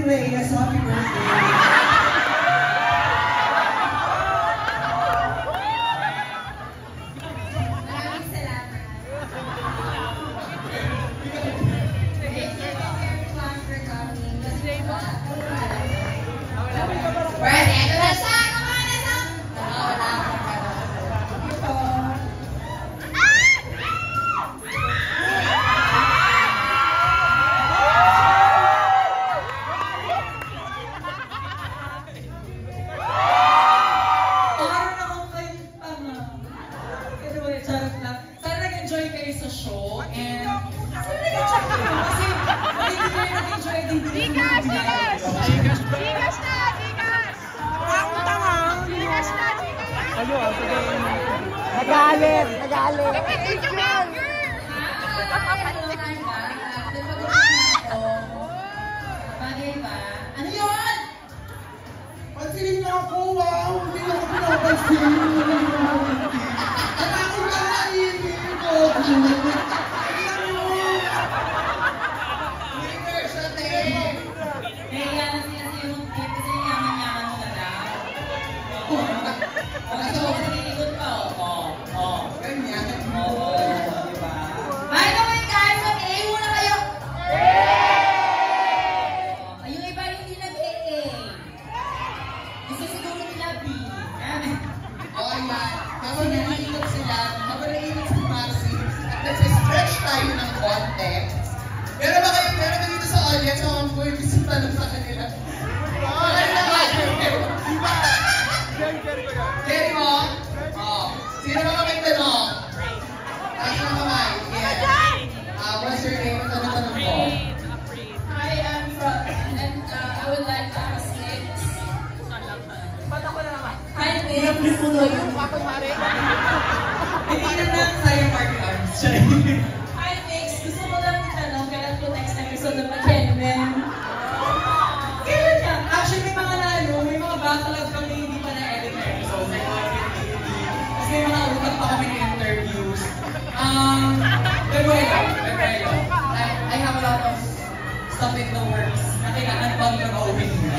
Reyes, happy birthday! Maraming salamat. Thank you everyone for coming. Right, eto na siya! Kumain na siya! Wala sana nag-enjoy kayo sa show and sana nag-enjoy kayo kasi hindi kayo nag-enjoy din Gcash! Gcash na! Gcash! Ang tanga! Gcash na! Gcash! Ano? Nagalit! Nagalit! Kapit yung hanger! Bagay ba? Ano yun? Pansinin niyo ako, wow! Hindi na ako pinapansin. Natakot na naiinip ko. Kaya na siya yung tip kasi yaman-yaman mo na daw. Kasi ako sa nilikod pa, Ganyan. diba? By the way guys, mag-A muna kayo! Yung iba hindi nag-A. Gusto siguro nila B. Okay na. Habang naiinip sila, habang naiinip si Maxi, at nag-stretch tayo ng konti. Meron ba dito sa audience ang mga gusto tanong sa kanila? Okay na ba? Carry mo? Sino ba may tanong? Taas ng kamay. Yeah. What's your name? Ito na tanong ko. Hi, I'm from, and I would like to ask next. Hi, Nick. Hindi na lang sa'yo party arms. Hi, Mix. Gusto ko lang itanong, kailan po next episode ng McKenman? Kailan yan? Actually, may mga may mga backlog kami hindi pa na-edit na episode. Kasi may mga utak pa kami ng interviews. Pero I have a lot of stuff in the works na kailangan bang mag-open nila.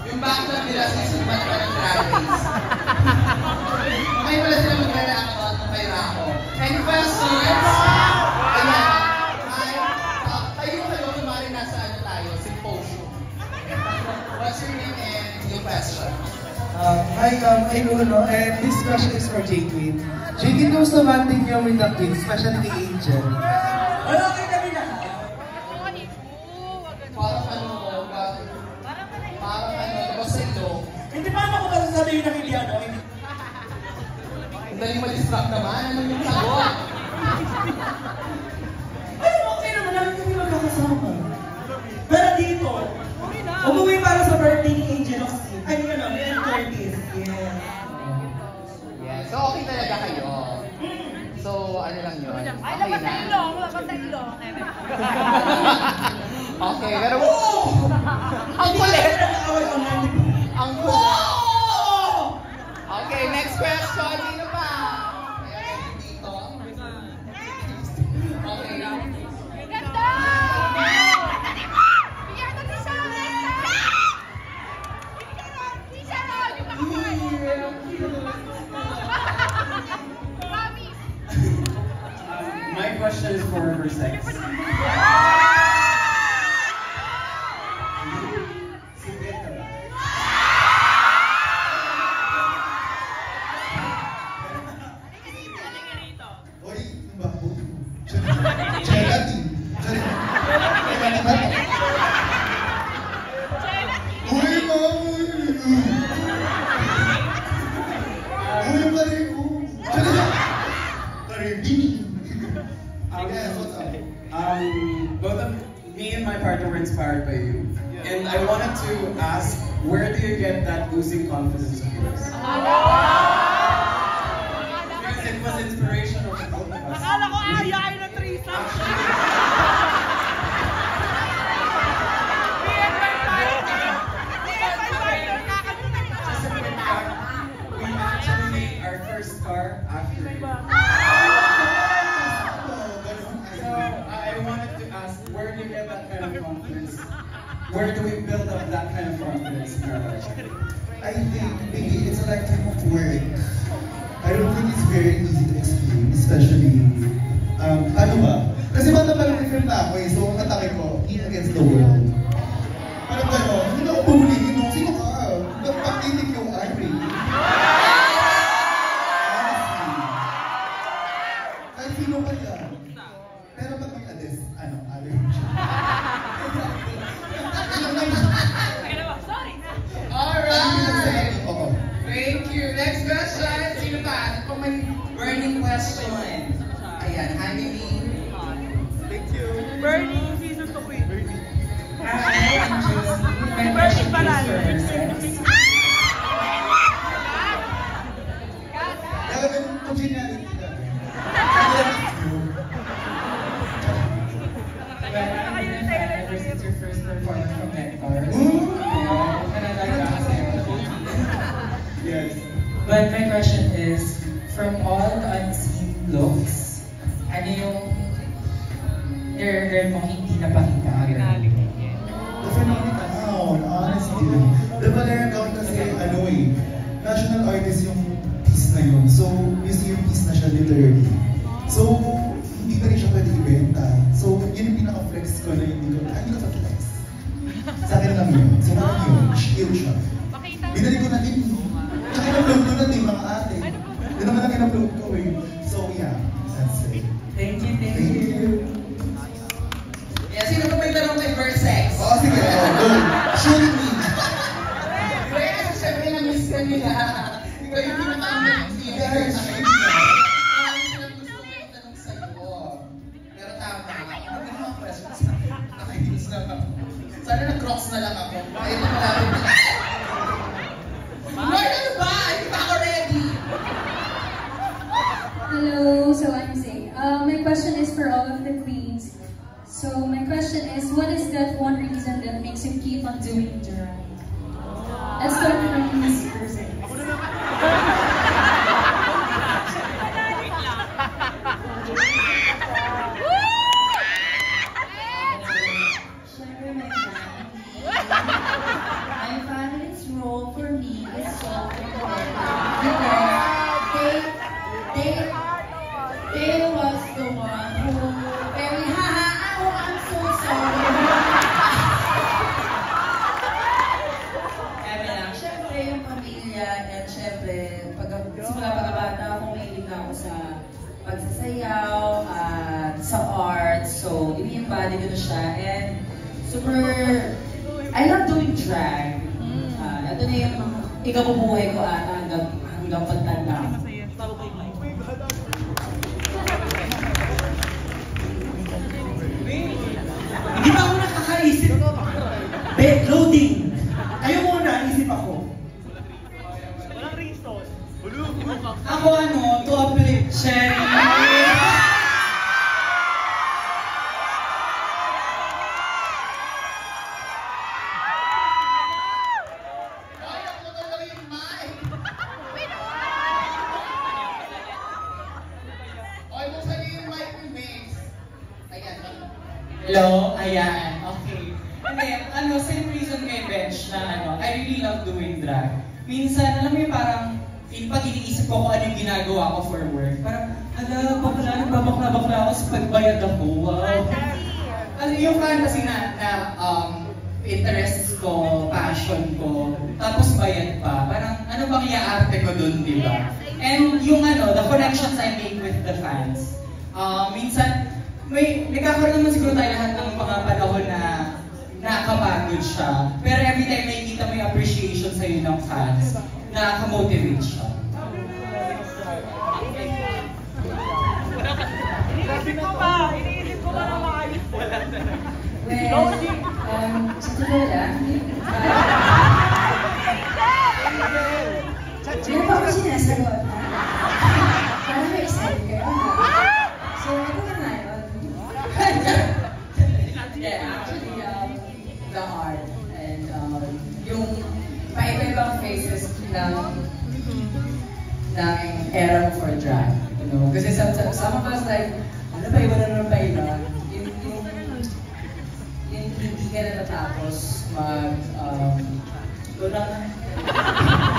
Yung backlog nila sa sumat pa ng Travis. May pala sila mag-react about ng kay Rako. Any questions? Ayan. Tayo kayo kumari nasa ano tayo, symposium. What's your name and your question? Hi, I'm Uno, and this question is for J Queen. J Queen, kamusta banding niyo with the Queen, especially kay Angel? Wala kayo kami na. Parang basilo. Hindi paano ko ba sasabihin ng hindi ano? Ang daling ma-distract naman. Ano yung sagot? Ay, okay naman, namin kami magkakasama. Pero dito, umuwi para sa birthday ni Angel of Sin. Ay, ano, may 30th. Yes. Yeah, so okay talaga kayo. So, ano lang yun? Ay, Okay labas na na. ilong! Labas na ilong! Okay, pero... Ang kulit! Ang kulit! Okay, next question. Sino ba? Dito. Okay. Ganda! Bigyan mo si Sharon! Si Sharon! Yung nakakuha! Promise! My question is for River Sex. Both of me and my partner were inspired by you. And I wanted to ask, where do you get that oozing confidence of yours? Because it was inspirational to both of us. Akala ko ayayin na threesome! Just a quick fact, we actually made our first car after you. So I wanted to ask, where do you get that kind of confidence? Where do we build up that kind of confidence in our life? I think maybe it's a lifetime of work. I don't think it's very easy to explain, especially, ano ba? Kasi bata pa lang different na ako eh, so ang atake ko, me against the world. Parang gano'n, hindi na ako puhulihin mo, sino ka? Ba't pagtitig yung Ari? Honestly. Kahit sino pa yan. Pero pag mag-address, ano, allergy. Alright! Thank you. Next question. Sino pa? Ano pong may burning question? Ayan, Hanimi. Thank you. Burning season to queen. Hi, I'm Josie. My Burning question banana. is for sex. Talagang congeniality na. But I've been a fan ever since your first performance from Nectar. And I like that kasi. Yes. But my question is, from all the unseen looks, ano yung nire-real mong hindi napakita ngayon? The phenomenon, honestly. The Valera Count kasi, ano eh, national artist yung piece na yun. So, museum piece na siya literally. So, hindi pa rin siya pwede ibenta. So, yun yung pinaka-flex ko na hindi ko sa flex. Sa akin lang yun. So, huge siya. Binalik ko na din. Tsaka in-upload ko na din, mga ate. Yun naman ang in-upload ko eh. So, yeah, that's it. Thank you, thank Thank you. you. Yeah, sino pa may tanong kay Versex? Oo, sige. Go. Shoot me. Kaya kasi syempre na-miss ka nila. Ikaw yung pinaka-miss niya. Yes. Marami silang gusto ko yung tanong sa'yo. Pero tama. Ano ba mga questions? Nakainis na ako. Sana nag-crocs na lang ako. Ayun na malapit na. Lord, ano ba? Hindi pa ako ready. Hello, so I'm Zay. My question is for all of the queens. So my question is, what is that one reason that makes you keep on doing drag? Let's start from Miss Versex. Syempre, my family's role for me is so important because they was the one who very oh, I'm so sorry. Kaya lang, syempre yung pamilya and syempre simula pagkabata ako, mahilig na ako sa pagsasayaw at sa art. So, ini-embody ko na siya and super, I love doing drag. Ito na yung ikabubuhay ko hanggang pagtanda. Hindi pa ako nakakaisip. Loading. Kayo muna, isip ako. Walang reason. Ako to uplift Sherry. Ay, ako na lang yung mic. Ay, buksan niyo yung mic ni Mix. Ayan. Hello, ayan, okay. Hindi, same reason kay Bench na I really love doing drag. Minsan, alam mo yung parang, pag iniisip ko kung ano yung ginagawa ko for work, parang, nagbabakla ako sa pagbayad ako, wow. Ano yung fantasy na interests ko, passion ko, tapos bayad pa, parang ano bang iaarte ko dun, di ba? And yung the connections I make with the fans, minsan, nagkakaroon naman siguro tayo lahat ng mga panahon na nakakapagod siya. Pero every time nakikita mo yung appreciation sa'yo ng fans, nakaka-motivate siya. Iniisip ko ba na maayos? Well, sa totoo lang, hindi pa ako sinasagot. Parang may excited kayo. So, ito na nga yun. Yeah, actually, the art and yung paiba-ibang faces ng era for drag. You know? Kasi some of us like, ano ba iba na naman pa iba? Yung hindi ka na natapos wala na.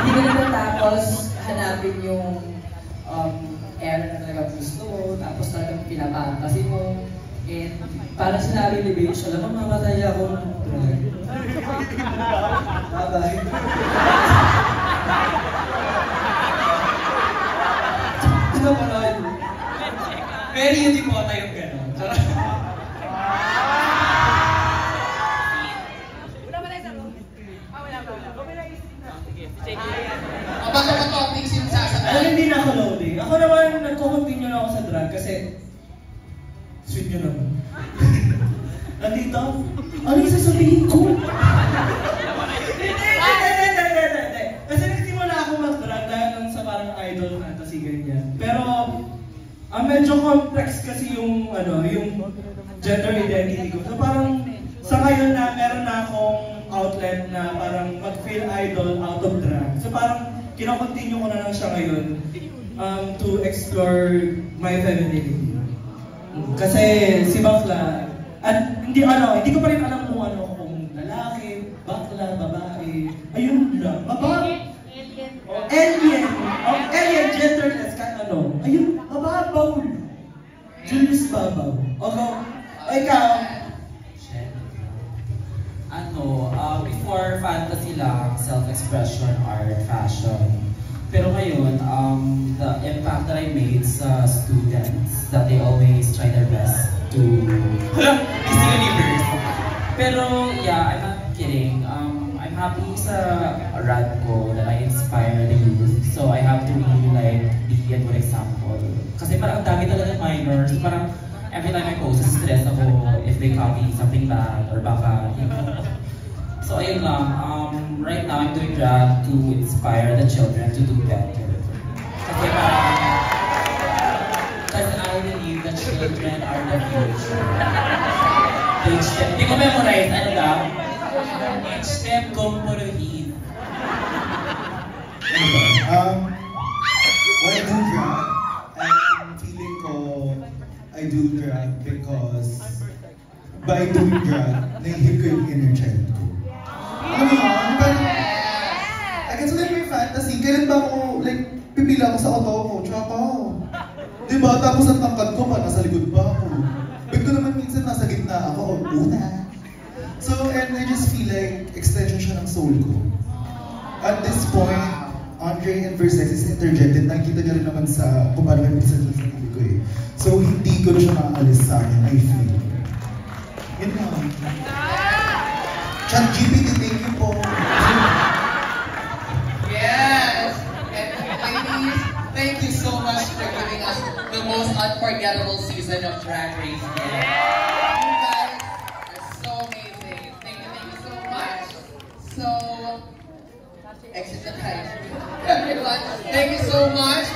Hindi ko natatapos hanapin yung era na talagang gusto mo, tapos talagang pinapantasi mo. And parang sinabi ni Bench, alam mo, mamatay ako ng drag. Bye-bye. Ito pa rin. Pero hindi po tayo gano'n. O baka mga topics yung sasabihin. Hindi na ako loading. Ako naman, nagko-continue na ako sa drag kasi sweet nyo naman. Nandito, ano yung sasabihin ko? Hindi. Kasi nagsimula ako mag-drag dahil lang sa parang idol fantasy ganyan. Pero, medyo complex kasi yung gender identity ko. So parang, sa ngayon na meron na akong outlet na parang mag-feel idol out of drag. So parang, kino-continue ko na lang siya ngayon to explore my femininity. Kasi si Bakla, at hindi ko pa rin alam kung lalaki, bakla, babae, ayun lang, babae, alien, genderless, kahit ano, ayun, mababaw, Julius Babaw. Ikaw, Before fantasy lang, self-expression, art, fashion. Pero ngayon, the impact that I made sa students, that they always try their best to Miss Universe. Pero yeah, I'm not kidding. I'm happy sa Radco that I inspire the youth. So I have to really be a good example. Kasi parang ang dami talaga minors. Parang every time I post, stress ako if they copy something bad or baka, So ayun lang, right now I'm doing drag to inspire the children to do better. Kasi parang, because I believe the children are the future. Teach them, hindi ko memorize, ano daw? Teach them kung puruhin. Why do drag? I'm feeling ko I do drag because by doing drag, naihip ko yung inner child ko. Ano yun? Parang, I guess like may fantasy. Kailan ba ako, pipila ako sa auto ko, tsaka diba? Tapos ang tangkad ko pa, nasa likod pa ako. Ba't ko naman minsan nasa gitna ako, una. So, and I just feel like extension siya ng soul ko. At this point, Andre and Versace is interjected. Nakikita niya rin naman sa kung paano may pinsan sa sarili ko eh. So, hindi ko na siya maaalis sa akin, I feel. Yun lang. ChatGPT, thank you po. Yes! And ladies, thank you so much for giving us the most unforgettable season of Drag Race. You guys are so amazing. Thank you so much. So, exit the time. Everyone, thank you so much.